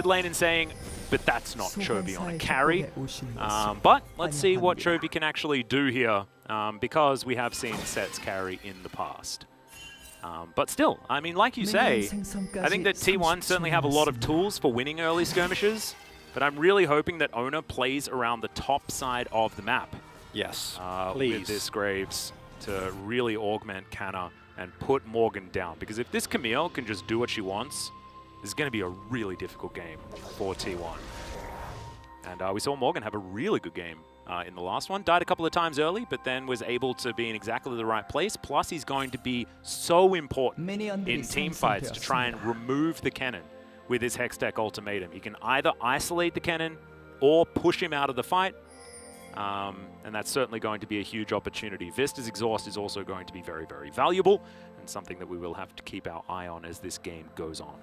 mid lane and saying, but that's not Chovy on a carry. But let's see what Chovy can actually do here, because we have seen sets carry in the past. But still, I mean, like you say, I think that T1 certainly have a lot of tools for winning early skirmishes, but I'm really hoping that Ona plays around the top side of the map. Yes, with this Graves to really augment Canna and put Morgan down. Because if this Camille can just do what she wants, this is going to be a really difficult game for T1. And we saw Morgan have a really good game in the last one. Died a couple of times early, but then was able to be in exactly the right place. Plus, he's going to be so important in team fights to try and remove the cannon with his Hextech ultimatum. He can either isolate the cannon or push him out of the fight. And that's certainly going to be a huge opportunity. Vista's exhaust is also going to be very, very valuable and something that we will have to keep our eye on as this game goes on.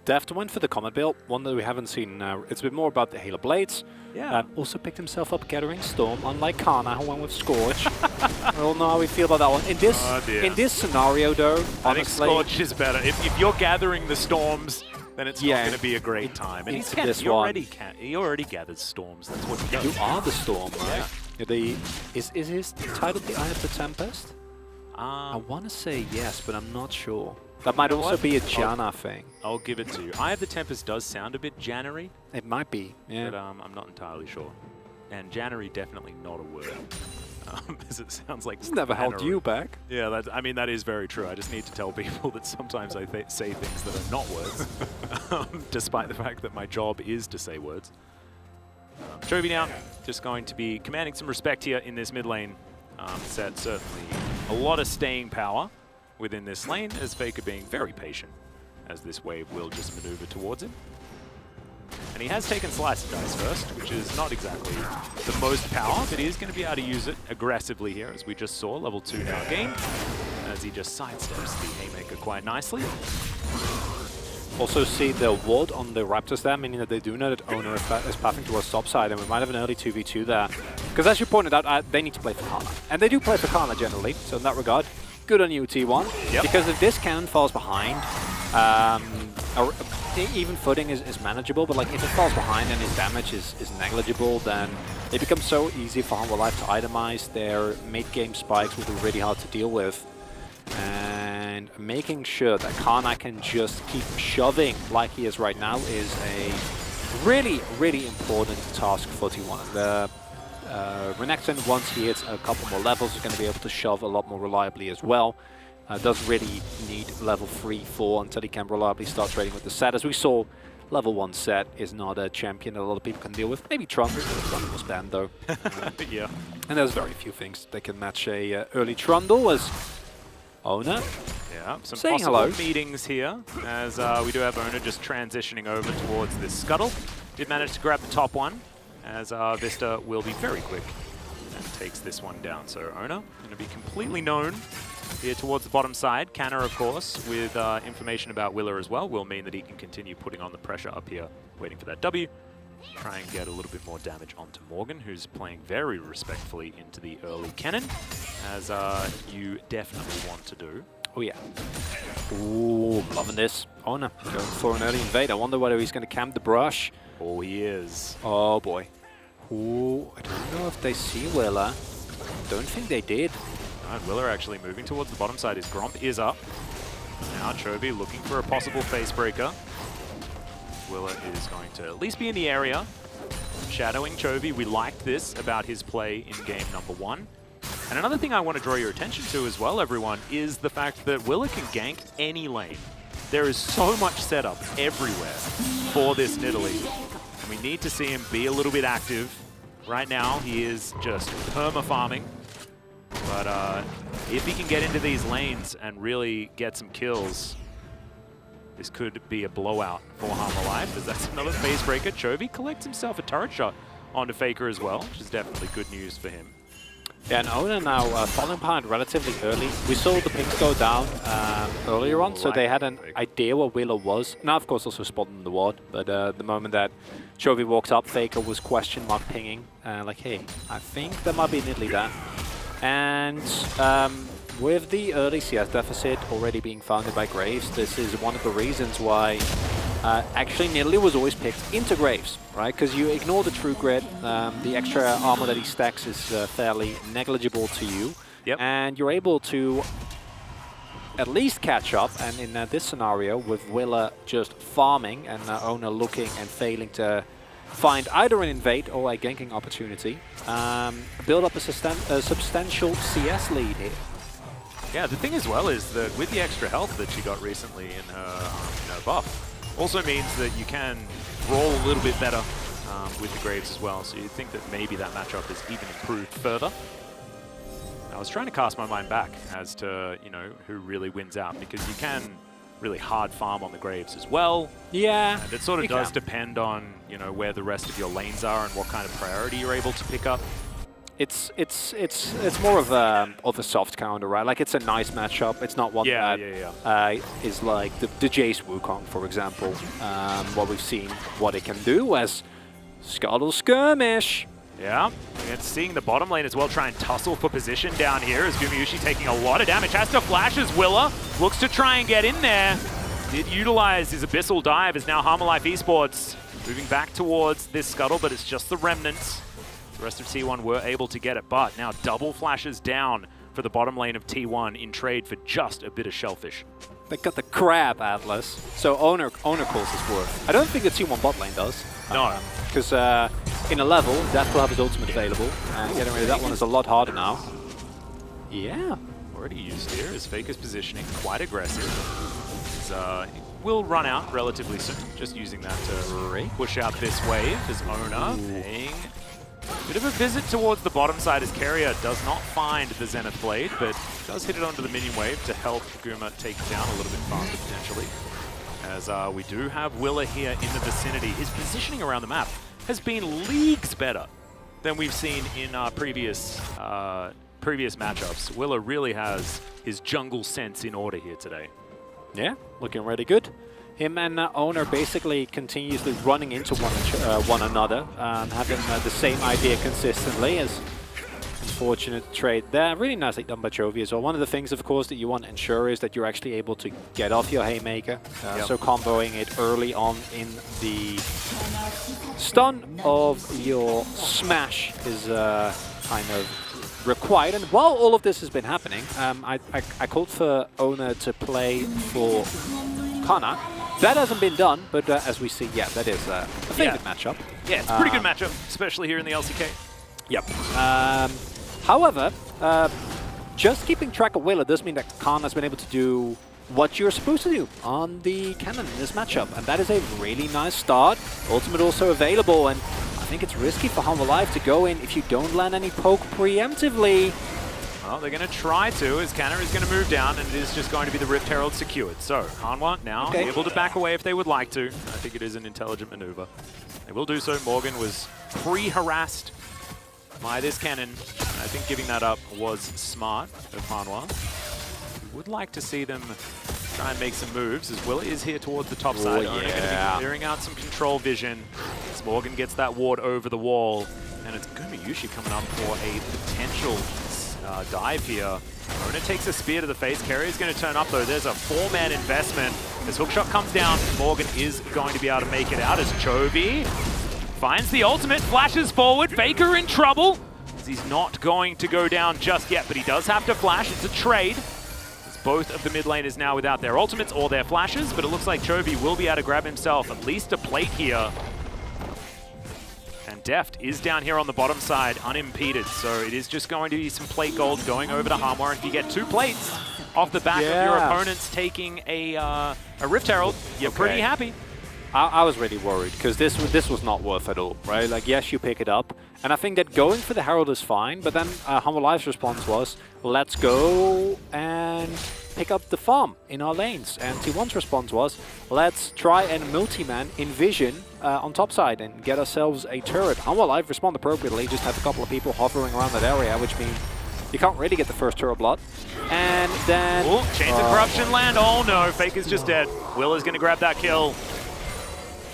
Deft went for the Comet build, one that we haven't seen. It's a bit more about the Halo Blades. Yeah. Also picked himself up Gathering Storm, unlike Kana, who went with Scorch. I don't know how we feel about that one. In this scenario, though, I think Scorch is better. If you're gathering the storms, then it's not going to be a great time. And he already gathers storms. That's what he does. You are the storm, right? Yeah. Is his title the Eye of the Tempest? I want to say yes, but I'm not sure. That might also be a Janna thing. I'll give it to you. Eye of the Tempest does sound a bit Jannery. It might be, yeah. But I'm not entirely sure. And Jannery definitely not a word. As it sounds like it's never held you back. Yeah, I mean, that is very true. I just need to tell people that sometimes I say things that are not words, despite the fact that my job is to say words. Chovy now just going to be commanding some respect here in this mid lane set. Certainly a lot of staying power within this lane, as Faker being very patient as this wave will just maneuver towards him. And he has taken Slice and Dice first, which is not exactly the most power, but he is going to be able to use it aggressively here, as we just saw, level 2 now gained, as he just sidesteps the Haymaker quite nicely. Also see the ward on the Raptors there, meaning that they do know that Owner is pathing towards top side, and we might have an early 2v2 there. Because as you pointed out, they need to play for Kana. And they do play for Kana generally, so in that regard, good on you, T1. Yep. Because if this cannon falls behind, even footing is manageable, but like if it falls behind and his damage is negligible, then it becomes so easy for Humble Life to itemize. Their mid-game spikes will be really hard to deal with. And making sure that Kana can just keep shoving like he is right now is a really, really important task for T1. The Renekton, once he hits a couple more levels, is going to be able to shove a lot more reliably as well. Doesn't really need level 3, 4 until he can reliably start trading with the set. As we saw, level 1 set is not a champion that a lot of people can deal with. Maybe Trundle, Trundle was banned though. Yeah. And there's very few things that can match a early Trundle as Ona. Yeah, some saying possible hello. meetings here, as we do have Ona just transitioning over towards this scuttle. Did manage to grab the top one, as Vista will be very quick and takes this one down. So Ona going to be completely known here towards the bottom side. Canna, of course, with information about Willer as well, will mean that he can continue putting on the pressure up here, waiting for that W. Try and get a little bit more damage onto Morgan, who's playing very respectfully into the early cannon, as you definitely want to do. Oh yeah. Ooh, loving this. Ona going for an early invade. I wonder whether he's going to camp the brush. Oh, he is. Oh boy. Ooh, I don't know if they see Willer. Don't think they did. Right, Willer actually moving towards the bottom side. His Gromp is up. Now Chovy looking for a possible face breaker. Willer is going to at least be in the area. Shadowing Chovy. We liked this about his play in game number 1. And another thing I want to draw your attention to as well, everyone, is the fact that Willer can gank any lane. There is so much setup everywhere for this Nidalee. And we need to see him be a little bit active. Right now, he is just perma-farming. But if he can get into these lanes and really get some kills, this could be a blowout for Harmer Life, as that's another phase breaker. Chovy collects himself a turret shot onto Faker as well, which is definitely good news for him. Yeah, and Ona now falling behind relatively early. We saw the pings go down earlier on, so they had an idea where Willer was. Now, of course, also spotting the ward, but the moment that Chovy walked up, Faker was question mark pinging, like, hey, I think there might be Nidalee there. And with the early CS deficit already being founded by Graves, this is one of the reasons why actually Nidalee was always picked into Graves, right? Because you ignore the true grit, the extra armor that he stacks is fairly negligible to you, and you're able to at least catch up. And in this scenario, with Willa just farming and Ona looking and failing to find either an invade or a ganking opportunity, build up a substantial CS lead here. Yeah, the thing as well is that with the extra health that she got recently in her buff, also means that you can roll a little bit better with the Graves as well. So you'd think that maybe that matchup is even improved further. I was trying to cast my mind back as to, you know, who really wins out, because you can really hard farm on the Graves as well. Yeah. And it sort of does depend on, you know, where the rest of your lanes are and what kind of priority you're able to pick up. It's more of a soft counter, right? Like, it's a nice matchup. It's not one that is like the Jace Wukong, for example. What we've seen, what it can do as Scuttle Skirmish. Yeah, and seeing the bottom lane as well try and tussle for position down here as Gumayusi taking a lot of damage. Has to flash as Willa looks to try and get in there. Did utilize his Abyssal Dive as now Harmalife Esports moving back towards this Scuttle, but it's just the remnants. The rest of T1 were able to get it, but now double flashes down for the bottom lane of T1 in trade for just a bit of Shellfish. They got the Crab Atlas, so Owner calls his worth. I don't think the T1 bot lane does. No. Because in a level, Death will have his ultimate available, and getting rid of that one is a lot harder now. Yeah. Already used here as Faker's positioning, quite aggressive. He will run out relatively soon, just using that to push out this wave as Ona paying a bit of a visit towards the bottom side as Keria does not find the Zenith Blade, but does hit it onto the minion wave to help Guma take it down a little bit faster potentially. As we do have Willa here in the vicinity. His positioning around the map has been leagues better than we've seen in previous matchups. Willa really has his jungle sense in order here today. Yeah, looking really good. Him and Owner basically continuously running into one another, having the same idea consistently. As unfortunate trade there. Really nicely done by Chovy as well. One of the things, of course, that you want to ensure is that you're actually able to get off your Haymaker. So comboing it early on in the stun of your smash is kind of required. And while all of this has been happening, I called for Owner to play for Kana. That hasn't been done, but as we see, that is a favorite matchup. Yeah, it's a pretty good matchup, especially here in the LCK. Yep. However, just keeping track of Willa does mean that Khan has been able to do what you're supposed to do on the cannon in this matchup, and that is a really nice start. Ultimate also available, and I think it's risky for Harmalife to go in if you don't land any poke preemptively. Well, they're going to try to, as Canna is going to move down, and it is just going to be the Rift Herald secured. So, Hanwha now able to back away if they would like to. I think it is an intelligent maneuver. They will do so. Morgan was pre-harassed by this cannon. I think giving that up was smart of Hanwha. We would like to see them try and make some moves, as Willa is here towards the top side. Only going to be clearing out some control vision as Morgan gets that ward over the wall. And it's Gumayusi coming up for a potential dive here. Ona takes a spear to the face. Keria's going to turn up though. There's a 4-man investment. As hookshot comes down, Morgan is going to be able to make it out as Chovy finds the ultimate, flashes forward. Faker in trouble as he's not going to go down just yet, but he does have to flash. It's a trade. As both of the mid laners now without their ultimates or their flashes, but it looks like Chovy will be able to grab himself at least a plate here. And Deft is down here on the bottom side, unimpeded. So it is just going to be some plate gold going over to Harmar. If you get 2 plates off the back of your opponents taking a Rift Herald, you're pretty happy. I was really worried, because this was not worth at all, right? Like, yes, you pick it up. And I think that going for the Herald is fine, but then Harmalife's response was, let's go and pick up the farm in our lanes. And T1's response was, let's try and multi-man Envision on top side and get ourselves a turret. Harmalife respond appropriately, just have a couple of people hovering around that area, which means you can't really get the first turret blood. And then... Ooh, Chains of Corruption land. Oh no, Faker's just dead. Will is going to grab that kill.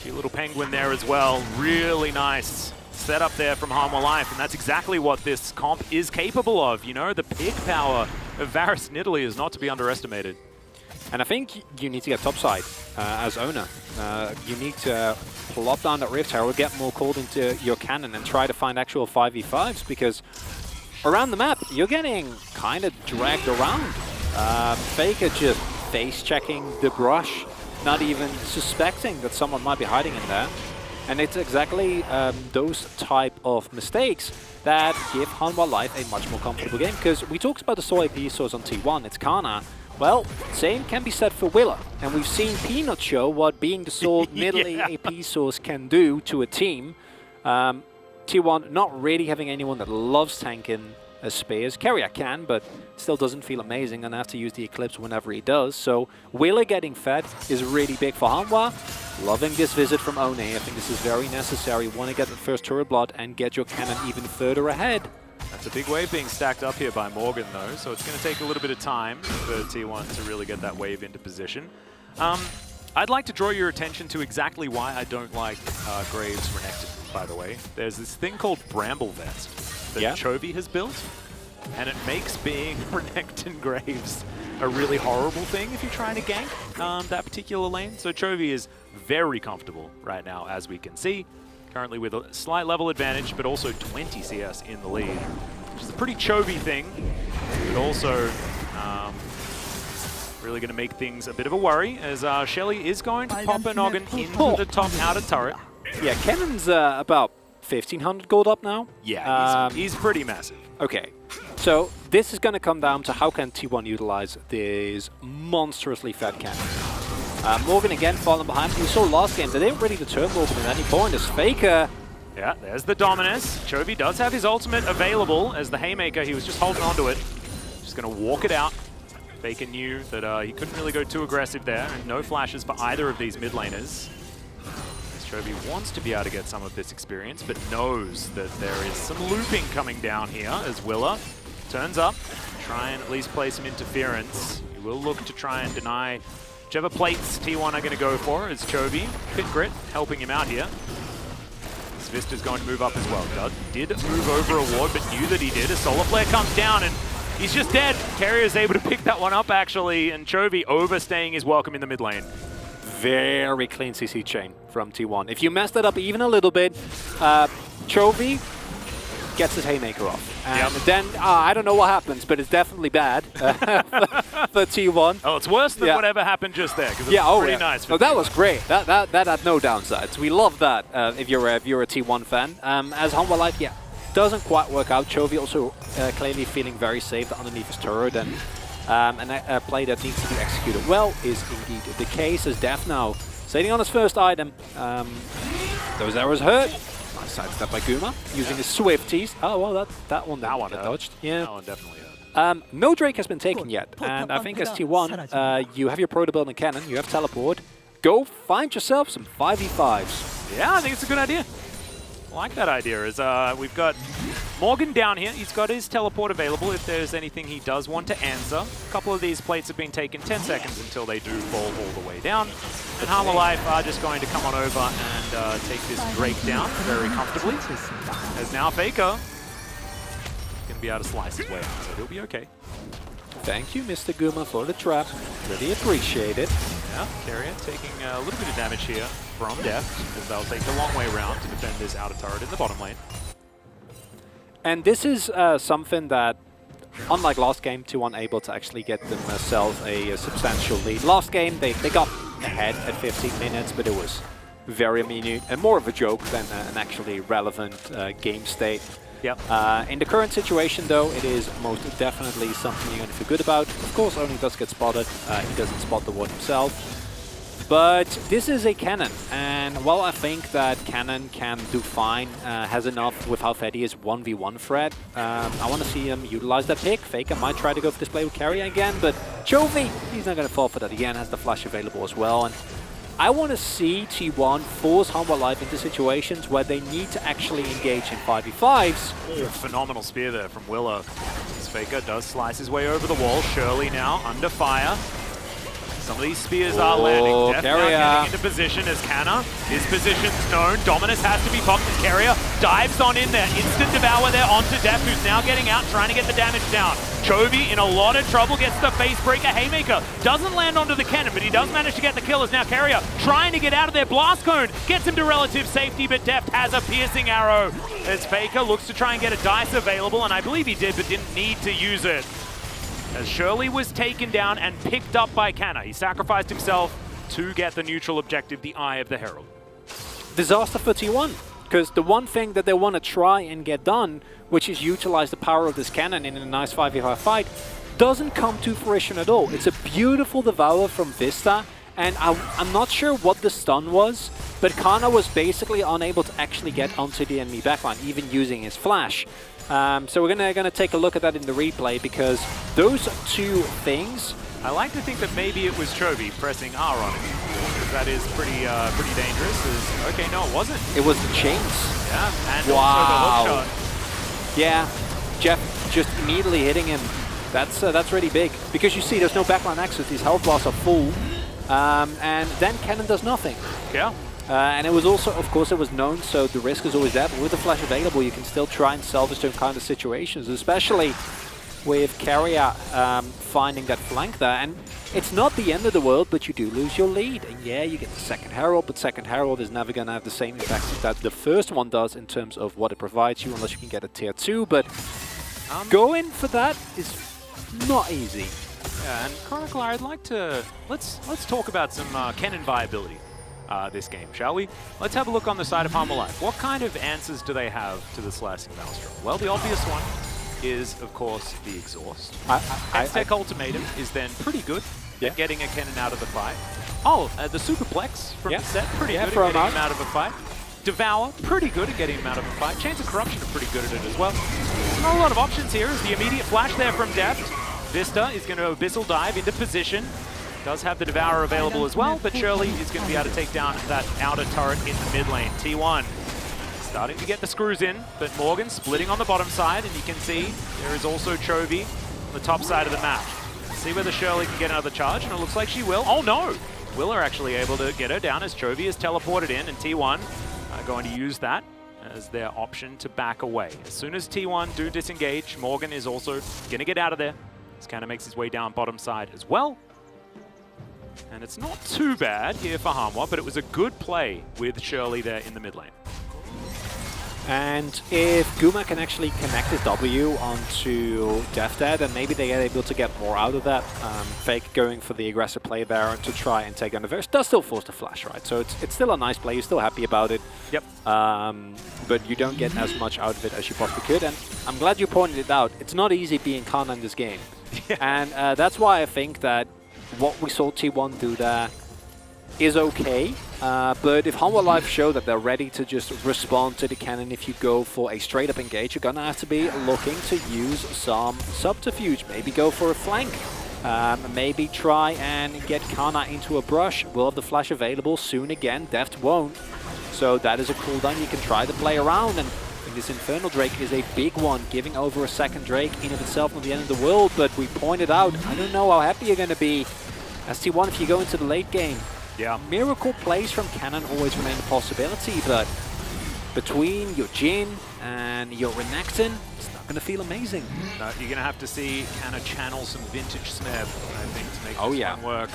Cute little penguin there as well. Really nice setup there from Harmalife, and that's exactly what this comp is capable of. You know, the pick power of Varus Nidalee is not to be underestimated. And I think you need to get topside. as owner. You need to plop down that Rift Tower, get more called into your cannon, and try to find actual 5v5s, because around the map, you're getting kind of dragged around. Faker just face-checking the brush, not even suspecting that someone might be hiding in there. And it's exactly those type of mistakes that give Hanwha Life a much more comfortable game. Because we talked about the solo AP source on T1, it's Kana. Well, same can be said for Willa. And we've seen Peanut show what being the sole middle AP source can do to a team. T1 not really having anyone that loves tanking spears. Carrier can, but still doesn't feel amazing and have to use the Eclipse whenever he does. So Willa getting fed is really big for Hanwha. Loving this visit from One. I think this is very necessary. Want to get the first turret blood and get your cannon even further ahead. That's a big wave being stacked up here by Morgan, though, so it's going to take a little bit of time for T1 to really get that wave into position. I'd like to draw your attention to exactly why I don't like Graves Renekton, by the way. There's this thing called Bramble Vest that Chovy has built, and it makes being Renekton Graves a really horrible thing if you're trying to gank that particular lane. So Chovy is very comfortable right now, as we can see. Currently with a slight level advantage, but also 20 CS in the lead, which is a pretty Chovy thing, but also really going to make things a bit of a worry, as Shelly is going to pop a noggin into the top outer turret. Yeah, Cannon's about 1,500 gold up now. Yeah, he's pretty massive. Okay, so this is going to come down to how can T1 utilize this monstrously fat cannon. Morgan again falling behind. We saw last game, they didn't really deter Morgan at any point as Faker. Yeah, there's the Dominus. Chovy does have his ultimate available as the Haymaker. He was just holding onto it. Just going to walk it out. Faker knew that he couldn't really go too aggressive there, and no flashes for either of these mid laners. Chovy wants to be able to get some of this experience, but knows that there is some looping coming down here as Willa turns up, try and at least play some interference. He will look to try and deny whichever plates T1 are going to go for, as Chovy, Pit Grit, helping him out here. Zvista's going to move up as well. Did move over a ward, but knew that he did. A Solar Flare comes down, and he's just dead. Carrier's able to pick that one up, actually, and Chovy overstaying his welcome in the mid lane. Very clean CC chain from T1. If you mess that up even a little bit, Chovy gets his Haymaker off. And then, I don't know what happens, but it's definitely bad for T1. Oh, it's worse than whatever happened just there, because it's pretty nice. Oh, that was great. That had no downsides. We love that if you're a T1 fan. As Hanwha Life, doesn't quite work out. Chovy also clearly feeling very safe underneath his turret, and a play that needs to be executed well is indeed the case, as Def now sailing on his first item. Those arrows hurt. Nice sidestep by Guma, using his Swifties. Oh, well, that one dodged. Yeah. That one definitely hurt. No Drake has been taken yet, and I think as T1, you have your Proto Build and Cannon, you have Teleport. Go find yourself some 5v5s. Yeah, I think it's a good idea. I like that idea. Is we've got Morgan down here. He's got his teleport available if there's anything he does want to answer. A couple of these plates have been taken 10 seconds until they do fall all the way down. And Hanwha Life are just going to come on over and take this Drake down very comfortably. As now Faker going to be able to slice his way out, so he'll be okay. Thank you, Mr. Guma, for the trap. Really appreciate it. Yeah, Carrier taking a little bit of damage here from Def, as they'll take the long way around to defend this outer turret in the bottom lane. And this is something that, unlike last game, T1 able to actually get themselves a substantial lead. Last game, they got ahead at 15 minutes, but it was very minute and more of a joke than an actually relevant game state. Yep. In the current situation, though, it is most definitely something you're going to feel good about. Of course, Oni does get spotted. He doesn't spot the ward himself. But this is a Cannon, and while I think that Cannon can do fine, has enough with how fed he is 1v1 threat, I want to see him utilize that pick. Faker might try to go for this play with Carrier again, but Chovy, he's not going to fall for that again, has the flash available as well. And I want to see T1 force Hanwha Life into situations where they need to actually engage in 5v5s. Ooh, phenomenal spear there from Willa. Faker does slice his way over the wall. Shirley now under fire. Some of these spears are landing. Deft now Carrier. getting into position as Canna. His position's known. Dominus has to be popped as Carrier dives on in there. Instant devour there onto Deft, who's now getting out, trying to get the damage down. Chovy in a lot of trouble, gets the face breaker. Haymaker doesn't land onto the cannon, but he does manage to get the kill as now Carrier trying to get out of there. Blast Cone gets him to relative safety, but Deft has a piercing arrow as Faker looks to try and get a dice available, and I believe he did, but didn't need to use it. As Shirley was taken down and picked up by Canna. He sacrificed himself to get the neutral objective, the Eye of the Herald. Disaster for T1, because the one thing that they want to try and get done, which is utilize the power of this cannon in a nice 5v5 fight, doesn't come to fruition at all. It's a beautiful devour from Vista, and I'm not sure what the stun was, but Kana was basically unable to actually get onto the enemy backline, even using his flash. So we're gonna take a look at that in the replay, because those two things. I like to think that maybe it was Chovy pressing R on it, because that is pretty dangerous. Okay, no, it wasn't. It was the chains. Yeah, and wow. also the hook shot. Yeah, Jeff just immediately hitting him. That's really big, because you see there's no backline access. These health bars are full, and then Cannon does nothing. Yeah. And it was also, of course, it was known, so the risk is always there. But with the flash available, you can still try and salvage those kind of situations, especially with Carrier finding that flank there. And it's not the end of the world, but you do lose your lead. And yeah, you get the second Herald, but second Herald is never going to have the same impact that the first one does in terms of what it provides you, unless you can get a tier 2. But going for that is not easy. Yeah, and Chronicler, I'd like to let's talk about some cannon viability. This game, shall we? Let's have a look on the side of Harmor Life. What kind of answers do they have to the Slicing Maelstrom? Well, the obvious one is, of course, the Exhaust. Hextech Ultimatum is then pretty good at getting a cannon out of the fight. Oh, the Superplex from the set, pretty good at getting him out of a fight. Devour, pretty good at getting him out of a fight. Chance of Corruption are pretty good at it as well. Not a lot of options here. Is the immediate flash there from Deft. Vista is going to Abyssal Dive into position. Does have the Devourer available as well, but Shirley is going to be able to take down that outer turret in the mid lane. T1 starting to get the screws in, but Morgan splitting on the bottom side, and you can see there is also Chovy on the top side of the map. See whether Shirley can get another charge, and it looks like she will. Oh no! Will are actually able to get her down as Chovy is teleported in, and T1 are going to use that as their option to back away. As soon as T1 do disengage, Morgan is also going to get out of there. This kind of makes his way down bottom side as well. And it's not too bad here for Hanwha, but it was a good play with Shirley there in the mid lane. And if Guma can actually connect his W onto Deft there, then maybe they are able to get more out of that. Fake going for the aggressive play there to try and take on the verse. Does still force the flash, right? So it's still a nice play. You're still happy about it. Yep. But you don't get as much out of it as you possibly could. And I'm glad you pointed it out. It's not easy being Kana in this game. Yeah. And that's why I think that what we saw T1 do there is okay, but if Hanwha Life show that they're ready to just respond to the cannon, if you go for a straight-up engage, you're gonna have to be looking to use some subterfuge. Maybe go for a flank. Maybe try and get Kana into a brush. We'll have the flash available soon again. Deft won't. So that is a cooldown you can try to play around. And I think this Infernal Drake is a big one. Giving over a second Drake in of itself not the end of the world, but we pointed out, I don't know how happy you're going to be as T1 if you go into the late game. Yeah. Miracle plays from Cannon always remain a possibility, but between your Jhin and your Renekton, it's not going to feel amazing. No, you're going to have to see Canna channel some vintage Smeb, I think, to make this one work.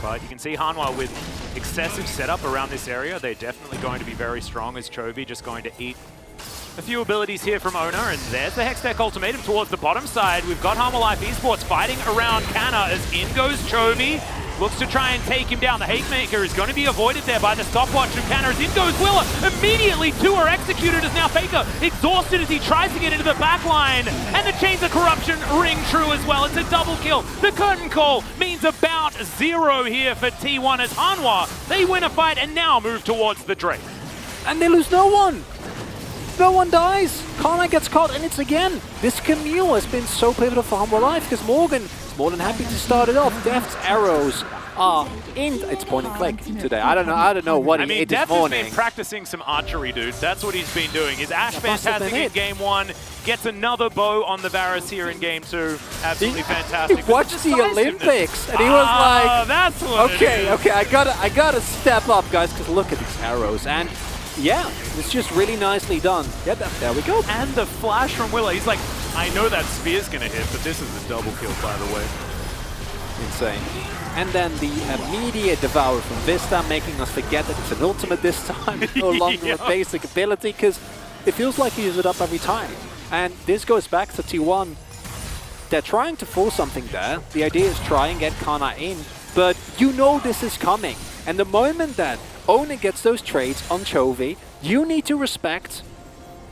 But you can see Hanwha with excessive setup around this area. They're definitely going to be very strong as Chovy just going to eat a few abilities here from Owner, and there's the Hextech Ultimatum towards the bottom side. We've got Hanwha Life Esports fighting around Canna as in goes Chovy. Looks to try and take him down. The Haymaker is going to be avoided there by the stopwatch from Canna. As in goes Willa. Immediately, two are executed as now Faker exhausted as he tries to get into the back line. And the Chains of Corruption ring true as well. It's a double kill. The curtain call means about 0 here for T1 as Hanwha, they win a fight and now move towards the Drake. And they lose no one. No one dies. Kana gets caught, and it's again. This Camille has been so pivotal for Hanwha Life because Morgan is more than happy to start it off. Deft's arrows are in. It's point and click today. I don't know what he did this morning. Deft has been practicing some archery, dude. That's what he's been doing. His Ash Fantastic in game 1, gets another bow on the Varus here in game 2. Absolutely fantastic. He watched the Olympics and he was like, that's what okay, I gotta step up, guys, because look at these arrows. And yeah, it's just really nicely done. Yeah, there we go. And the flash from Willa, he's like, I know that spear's gonna hit, but this is a double kill, by the way. Insane. And then the immediate Devour from Vista, making us forget that it's an ultimate this time, no longer a basic ability, because it feels like you use it up every time. And this goes back to T1. They're trying to force something there. The idea is try and get Kana in, but you know this is coming. And the moment that Ona gets those trades on Chovy, you need to respect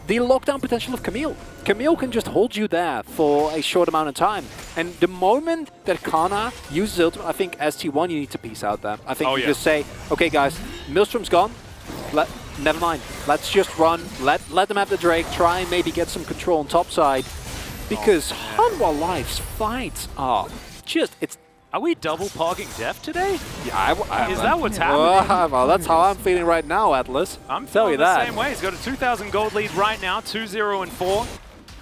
the lockdown potential of Camille. Camille can just hold you there for a short amount of time. And the moment that Kana uses ultimate, I think as T1 you need to peace out there. I think you just say, okay guys, Maelstrom's gone, never mind. Let's just run, let them have the Drake, try and maybe get some control on top side. Because Hanwha Life's fights are just, Are we double pogging Deft today? Yeah, is that what's happening? Well, that's how I'm feeling right now, Atlas. I'm telling you that. The same way. He's got a 2,000 gold lead right now, 2-0-4.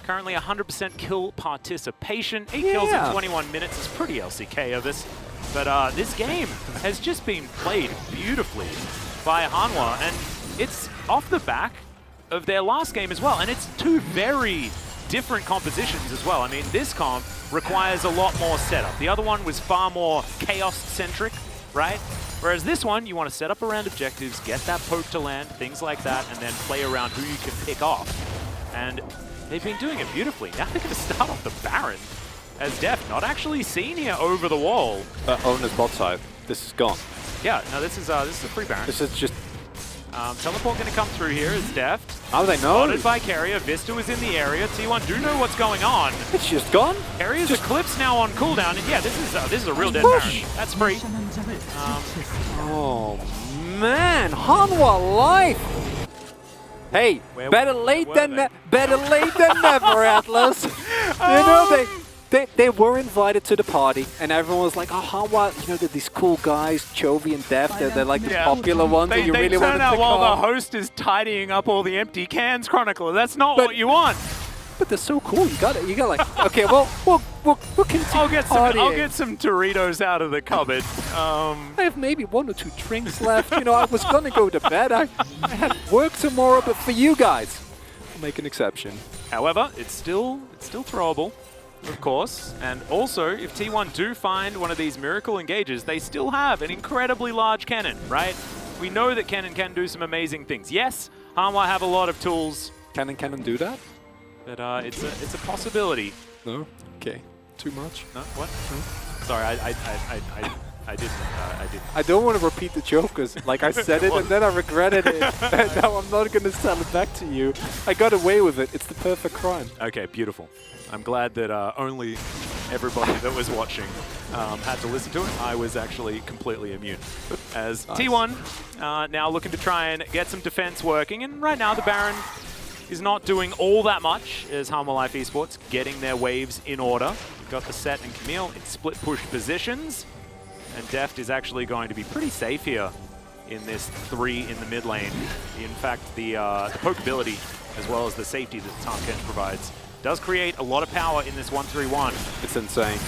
Currently 100% kill participation. 8 kills in 21 minutes is pretty LCK of this. But this game has just been played beautifully by Hanwha, and it's off the back of their last game as well. And it's two very different compositions as well. I mean, this comp requires a lot more setup. The other one was far more chaos-centric, right? Whereas this one, you want to set up around objectives, get that poke to land, things like that, and then play around who you can pick off. And they've been doing it beautifully. Now they're going to start off the Baron as Deft, not actually seen here over the wall. Ona's bot side. This is gone. Yeah, no, this is a free Baron. This is just... teleport going to come through here is Deft. How do they know? Spotted by Carrier. Vista is in the area. T1 do know what's going on. It's just gone. Carrier's Eclipse now on cooldown. And yeah, this is a real dead Baron. That's free. Oh, man. Hanwha Life. Hey, better late than never, Atlas. You know, they were invited to the party, and everyone was like, oh, Hanwha, you know, they're these cool guys, Chovy and Deft, they're like the popular ones that you really want to pick turn out while off. the host is tidying up all the empty cans, Chronicler. That's not what you want. But they're so cool. You got like, okay, well, we'll continue. I'll get some Doritos out of the cupboard. I have maybe 1 or 2 drinks left. You know, I was gonna go to bed. I had work tomorrow, but for you guys, I'll make an exception. However, it's still throwable, of course. And also, if T1 do find one of these miracle engages, they still have an incredibly large cannon, right? We know that cannon can do some amazing things. Yes, Hanwha have a lot of tools. Can do that? But it's a possibility. No? Okay. Too much? No? What? No? Sorry, I didn't. I don't want to repeat the joke because, like, I said it and then I regretted it. And now I'm not going to sell it back to you. I got away with it. It's the perfect crime. Okay, beautiful. I'm glad that only everybody that was watching had to listen to it. I was actually completely immune. As nice. T1 now looking to try and get some defense working, and right now the Baron is not doing all that much as Hanwha Life Esports getting their waves in order. We've got the Set and Camille in split push positions, and Deft is actually going to be pretty safe here in this 3 in the mid lane. In fact, the poke ability as well as the safety that Tahm Kench provides does create a lot of power in this 1-3-1. It's insane.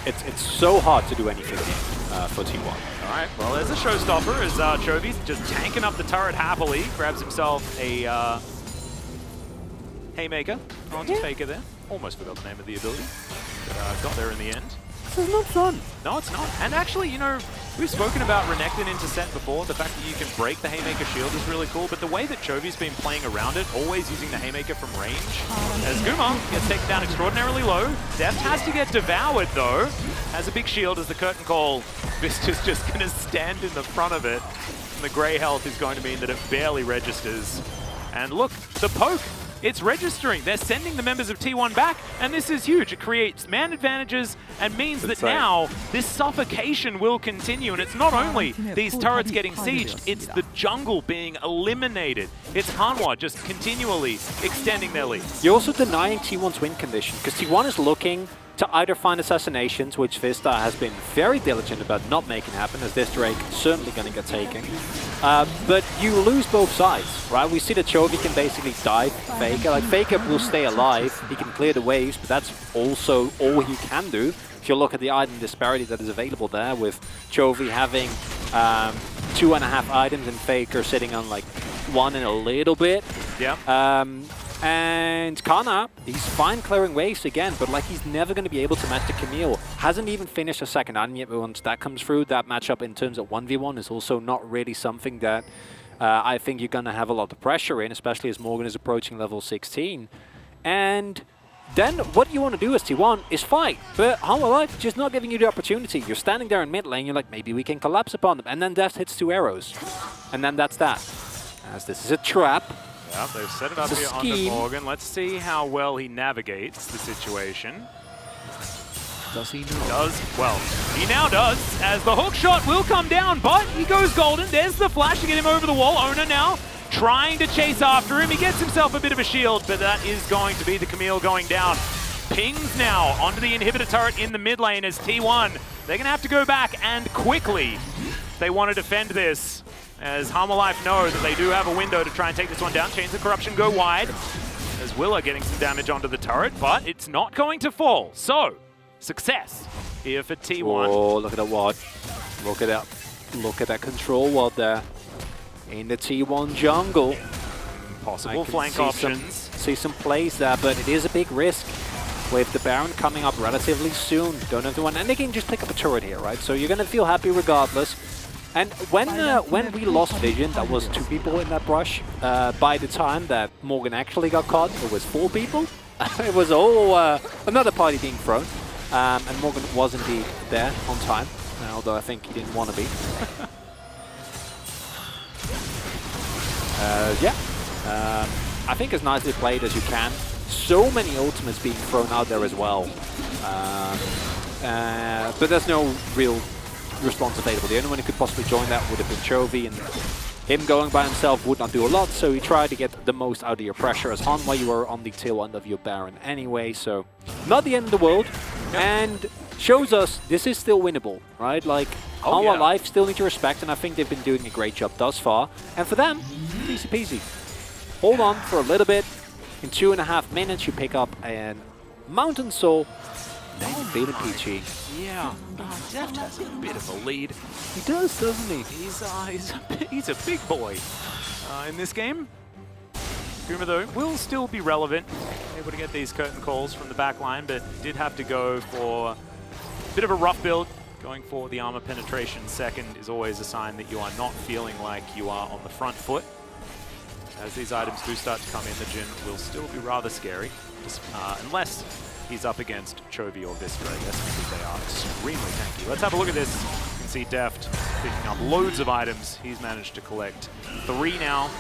It's so hard to do anything for T1. All right, well, there's a showstopper as Chovy's just tanking up the turret happily. Grabs himself a Haymaker onto Faker there. Almost forgot the name of the ability, but got there in the end. This is not fun. No, it's not. And actually, you know, we've spoken about Renekton into Set before. The fact that you can break the Haymaker shield is really cool, but the way that Chovy's been playing around it, always using the Haymaker from range, as Guma gets taken down extraordinarily low. Deft has to get devoured, though. Has a big shield as the curtain call. Vista's just going to stand in the front of it. And the gray health is going to mean that it barely registers. And look, the poke. It's registering. They're sending the members of T1 back, and this is huge. It creates man advantages and means that now this suffocation will continue. And it's not only these turrets getting sieged, it's the jungle being eliminated. It's Hanwha just continually extending their leads. You're also denying T1's win condition, because T1 is looking to either find assassinations, which Vista has been very diligent about not making happen, as this Drake certainly going to get taken. But you lose both sides, right? We see that Chovy can basically dive Faker. Like, Faker will stay alive, he can clear the waves, but that's also all he can do. If you look at the item disparity that is available there, with Chovy having 2.5 items and Faker sitting on like 1 and a little bit. Yeah. And Kana, he's fine clearing waves again, but like he's never going to be able to match the Camille. Hasn't even finished a second item yet, but once that comes through, that matchup in terms of 1v1 is also not really something that I think you're going to have a lot of pressure in, especially as Morgan is approaching level 16. And then what you want to do as T1 is fight, but Humble Life just not giving you the opportunity. You're standing there in mid lane, you're like, maybe we can collapse upon them, and then Deft hits 2 arrows. And then that's that. As this is a trap. Yeah, they've set it up here onto Morgan. Let's see how well he navigates the situation. Does he know? Does. Well, he now does, as the hook shot will come down, but he goes golden. There's the flash to get him over the wall. Owner now trying to chase after him. He gets himself a bit of a shield, but that is going to be the Camille going down. Pings now onto the inhibitor turret in the mid lane as T1. They're going to have to go back and quickly. They want to defend this, as Humble Life know that they do have a window to try and take this one down. Chains of Corruption go wide, as Willa getting some damage onto the turret, but it's not going to fall. So, success here for T1. Oh, look at that ward. Look at that. Look at that control ward there. In the T1 jungle. Possible flank options. See some plays there, but it is a big risk with the Baron coming up relatively soon. Don't have to win. And they can just pick up a turret here, right? So you're going to feel happy regardless. And when we lost Vision, that was 2 people in that brush. By the time that Morgan actually got caught, it was 4 people. It was all another party being thrown. And Morgan was indeed there on time, although I think he didn't want to be. I think as nicely played as you can. So many ultimates being thrown out there as well. But there's no real response available. The only one who could possibly join that would have been Chovy, and him going by himself would not do a lot, so he tried to get the most out of your pressure as Hanwha. You were on the tail end of your Baron anyway, so not the end of the world. Yep. And shows us this is still winnable, right? Like, Hanwha Life still need to respect, and I think they've been doing a great job thus far. And for them, easy peasy. Hold on for a little bit. In 2.5 minutes, you pick up a Mountain Soul. Feeling peachy. Yeah, Deft has a bit of a lead. He does, doesn't he? He's a big boy in this game. Guma, though, will still be relevant. Able to get these curtain calls from the back line, but did have to go for a bit of a rough build. Going for the armor penetration second is always a sign that you are not feeling like you are on the front foot. As these items do start to come in, the Jhin will still be rather scary, unless he's up against Chovy or Vistra, I guess, because they are extremely tanky. Let's have a look at this. You can see Deft picking up loads of items. He's managed to collect 3 now,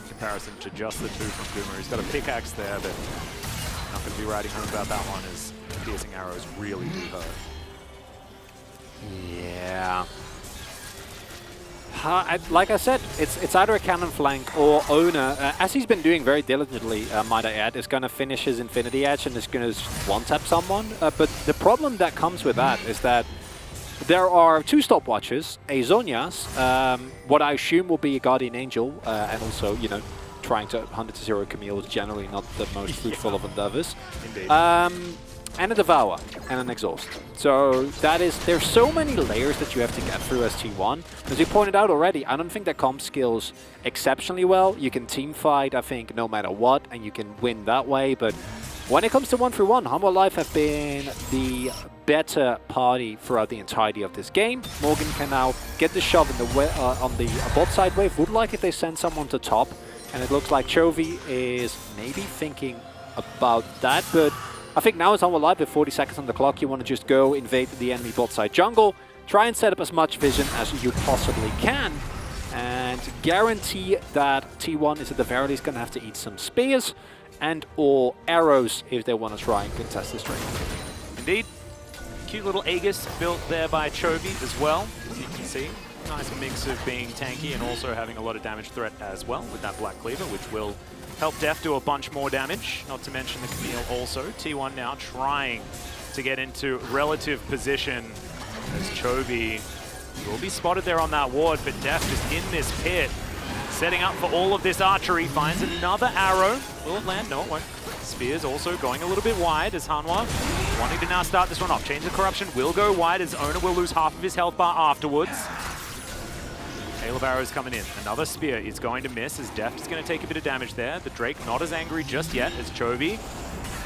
in comparison to just the 2 from Guma. He's got a pickaxe there, but not going to be writing home about that one, as piercing arrows really do hurt. Yeah. Like I said, it's either a cannon flank or Owner, as he's been doing very diligently, might I add, is going to finish his Infinity Edge and is going to one-tap someone. But the problem that comes with that is that there are 2 stopwatches, a Zhonya's, what I assume will be a Guardian Angel, and also, you know, trying to 100-0 Camille is generally not the most fruitful of endeavors. Indeed. And a Devour, and an Exhaust. So that is, there's so many layers that you have to get through as T1. As you pointed out already, I don't think that comp skills exceptionally well. You can team fight, I think, no matter what, and you can win that way. But when it comes to 1v1, Hanwha Life have been the better party throughout the entirety of this game. Morgan can now get the shove in the on the bot side wave. Would like if they send someone to top, and it looks like Chovy is maybe thinking about that, but I think now it's Hanwha Life with 40 seconds on the clock. You want to just go invade the enemy bot side jungle, try and set up as much vision as you possibly can, and guarantee that T1 is at the very least going to have to eat some spears and or arrows if they want to try and contest this trade. Indeed. Cute little Aegis built there by Chovy as well, as you can see. Nice mix of being tanky and also having a lot of damage threat as well with that Black Cleaver, which will help Deft do a bunch more damage, not to mention the Camille also. T1 now trying to get into relative position as Chovy will be spotted there on that ward, but Def just in this pit, setting up for all of this archery, finds another arrow. Will it land? No, it won't. Spears also going a little bit wide as Hanwha wanting to now start this one off. Chains of Corruption will go wide as Owner will lose half of his health bar afterwards. Hail of Arrows coming in. Another Spear is going to miss as Deft is going to take a bit of damage there. The Drake not as angry just yet as Chovy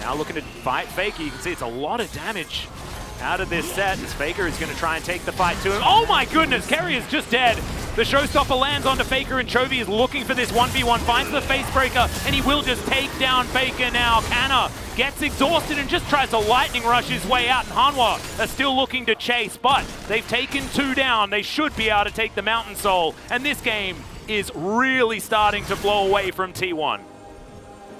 now looking to fight Faker. You can see it's a lot of damage out of this set as Faker is going to try and take the fight to him. Oh my goodness, Kerry is just dead. The showstopper lands onto Faker and Chovy is looking for this 1v1, finds the facebreaker, and he will just take down Faker now. Canna gets exhausted and just tries to lightning rush his way out, and Hanwha are still looking to chase, but they've taken 2 down. They should be able to take the Mountain Soul, and this game is really starting to blow away from T1.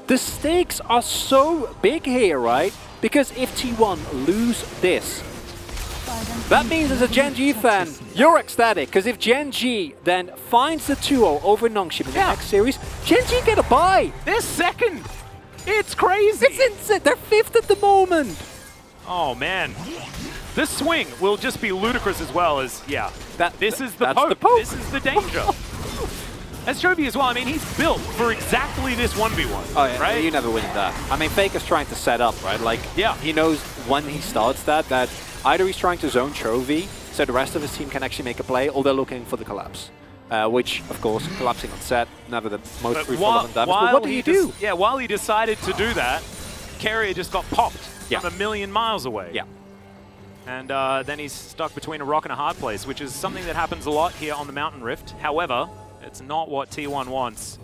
The stakes are so big here, right? Because if T1 lose this, that means as a Gen G fan, you're ecstatic. Because if Gen G then finds the 2-0 over Nongshim in the next series, Gen G get a bye. They're second. It's crazy. It's insane. They're 5th at the moment. Oh man, this swing will just be ludicrous as well as this is the Pope. This is the danger. As Chovy as well, I mean, he's built for exactly this 1v1, right? You never win that. I mean, Faker's trying to set up, right? Like, he knows when he starts that either he's trying to zone Chovy, so the rest of his team can actually make a play, or they're looking for the collapse. Which, of course, collapsing on set, never the most relevant damage. But what do you do? While he decided to do that, Carrier just got popped from a million miles away. Yeah. And then he's stuck between a rock and a hard place, which is something that happens a lot here on the Mountain Rift. However, it's not what T1 wants.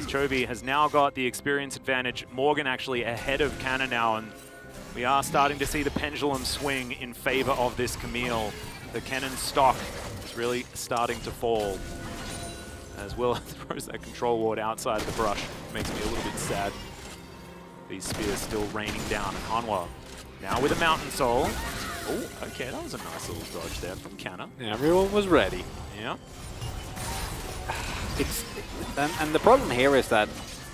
Chovy has now got the experience advantage. Morgan actually ahead of Canna now, and we are starting to see the pendulum swing in favor of this Camille. The Kennen stock is really starting to fall as Will throws that control ward outside of the brush. Makes me a little bit sad. These spears still raining down, and Hanwha now with a Mountain Soul. Oh, okay, that was a nice little dodge there from Canna. Yeah, everyone was ready. Yeah. And the problem here is that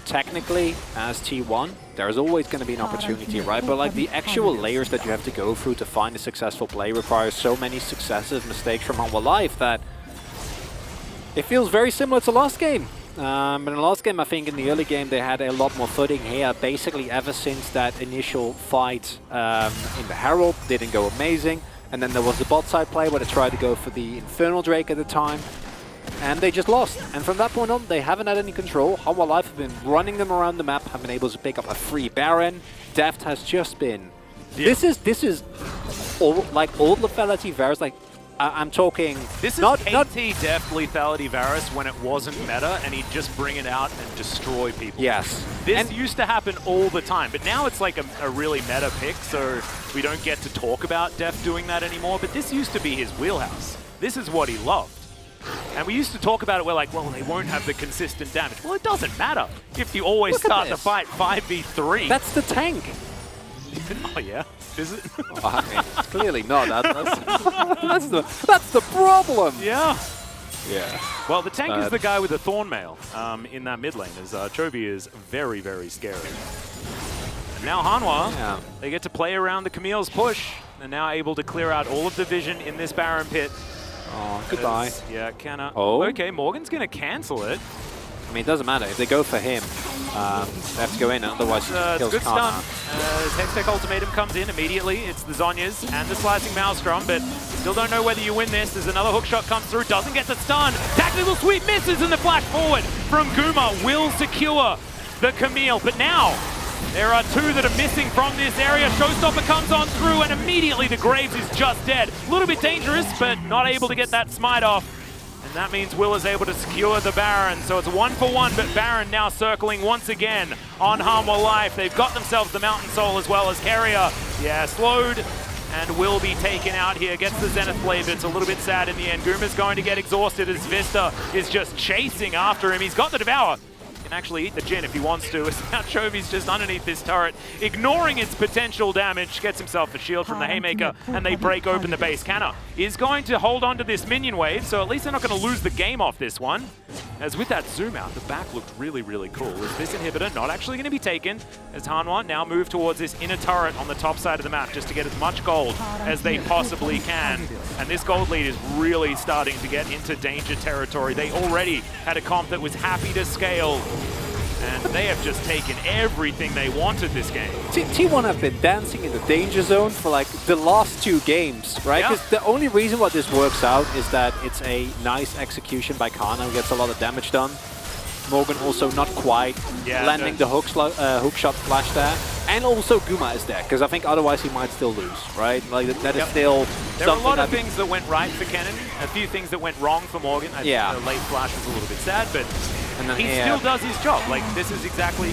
technically, as T1, there's always going to be an opportunity, right? But like the actual layers that you have to go through to find a successful play requires so many successive mistakes from Hanwha Life that it feels very similar to last game. But in the last game, I think in the early game, they had a lot more footing here. Basically, ever since that initial fight in the Herald didn't go amazing. And then there was the bot side play where they tried to go for the Infernal Drake at the time. And they just lost. And from that point on, they haven't had any control. Hanwha Life have been running them around the map, have been able to pick up a free Baron. Deft has just been... Yeah. This is all, like old lethality Varus. Like I'm talking... This is KT Deft lethality Varus when it wasn't meta, and he'd just bring it out and destroy people. Yes. This used to happen all the time, but now it's like a really meta pick, so we don't get to talk about Deft doing that anymore, but this used to be his wheelhouse. This is what he loved. And we used to talk about it, we're like, well, they won't have the consistent damage. Well, it doesn't matter if you always start the fight 5v3. That's the tank. Oh, yeah? Is it? Oh, I mean, clearly not. That's the problem. Yeah. Yeah. Well, the tank is the guy with the Thorn Mail in that mid lane, as Chovy is very, very scary. And now Hanwha, they get to play around the Camille's push. They're now able to clear out all of the vision in this Baron pit. Oh, goodbye. Yeah, Canna. Oh. Okay, Morgan's going to cancel it. I mean, it doesn't matter. If they go for him, they have to go in, otherwise kills good Kana. stun. Hextech Ultimatum comes in immediately. It's the Zhonya's and the Slicing Maelstrom, but still don't know whether you win this. There's another hookshot comes through, doesn't get the stun. Tactical sweep misses, and the flash forward from Guma will secure the Camille. But now, there are 2 that are missing from this area. Showstopper comes on through, and immediately the Graves is just dead. A little bit dangerous, but not able to get that smite off. And that means Will is able to secure the Baron. So it's 1-for-1, but Baron now circling once again on Hanwha Life. They've got themselves the Mountain Soul as well as Carrier. Yeah, slowed and will be taken out here. Gets the Zenith Blade, but it's a little bit sad in the end. Guma's going to get exhausted as Vista is just chasing after him. He's got the Devour. Can actually eat the Jhin if he wants to. Now Chovy's just underneath this turret, ignoring its potential damage. Gets himself a shield from the Haymaker, and they break open the base. Canna is going to hold on to this minion wave, so at least they're not going to lose the game off this one. as with that zoom out, the back looked really, really cool. As this inhibitor not actually going to be taken, as Hanwha now move towards this inner turret on the top side of the map just to get as much gold as they possibly can. And this gold lead is really starting to get into danger territory. They already had a comp that was happy to scale, and they have just taken everything they wanted this game. T1 have been dancing in the danger zone for like the last 2 games, right? Because the only reason why this works out is that it's a nice execution by Kana, who gets a lot of damage done. Morgan also not quite landing the hook shot flash there. And also Guma is there, because I think otherwise he might still lose, right? Like that is still There were a lot of things that went right for Kennen, a few things that went wrong for Morgan. I think the late flash was a little bit sad, but he still does his job. Like, this is exactly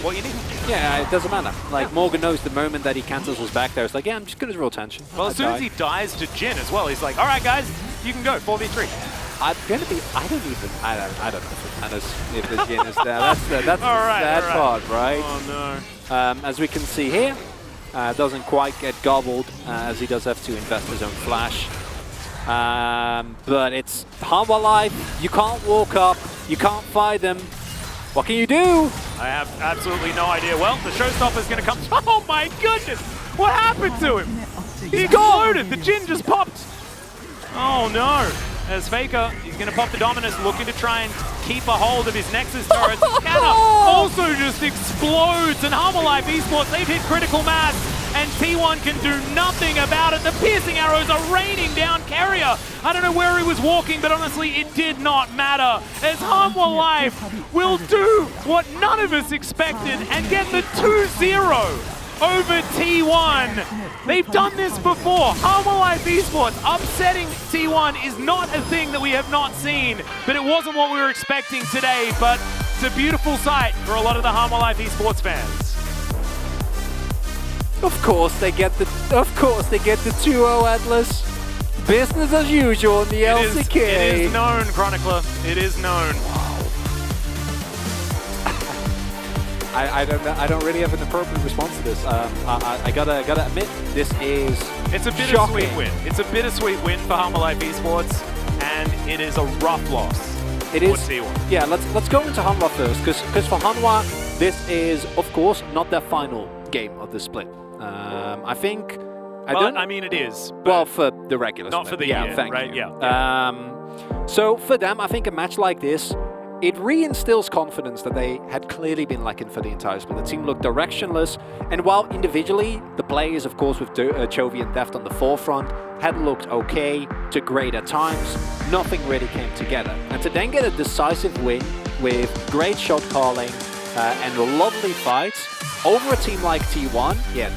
what you need. Yeah, it doesn't matter. Like, Morgan knows the moment that he cancels his back there, it's like, yeah, I'm just going to roll tension. Well, as soon as he dies to Jin as well, he's like, all right, guys, you can go, 4v3. I'm going to be, I don't know if the Jin is there. That's the sad part, right? Oh, no. As we can see here, doesn't quite get gobbled, as he does have to invest his own flash. But it's Hanwha Life. You can't walk up. You can't fight them. What can you do? I have absolutely no idea. Well, the showstopper's going to come. Oh my goodness! What happened to him? He exploded. The Jin just popped. Oh no. As Faker, he's going to pop the Dominus, looking to try and keep a hold of his Nexus turrets. Canna also just explodes, and Hanwha Life Esports, they've hit critical mass, and T1 can do nothing about it. The piercing arrows are raining down Carrier. I don't know where he was walking, but honestly, it did not matter, as Hanwha Life will do what none of us expected and get the 2-0. Over T1. They've done this before. Hanwha Life Esports upsetting T1 is not a thing that we have not seen, but it wasn't what we were expecting today, but it's a beautiful sight for a lot of the Hanwha Life Esports fans. Of course they get the 2-0 Atlas. Business as usual in the LCK. It is known, Chronicler. It is known. I don't really have an appropriate response to this. I gotta admit, it's a bittersweet win. It's a bittersweet win for Hanwha Life Esports, and it is a rough loss. It is. Yeah, let's go into Hanwha first, because for Hanwha, this is of course not their final game of the split. I think. I mean, it is. Well, for the regular not split. For the year, thank right? you. Yeah. So for them, I think a match like this, it reinstills confidence that they had clearly been lacking for the entire split. The team looked directionless, and while individually, the players, of course, with Chovy and Deft on the forefront, had looked okay to great at times, nothing really came together. And to then get a decisive win with great shot calling and lovely fights over a team like T1, yeah,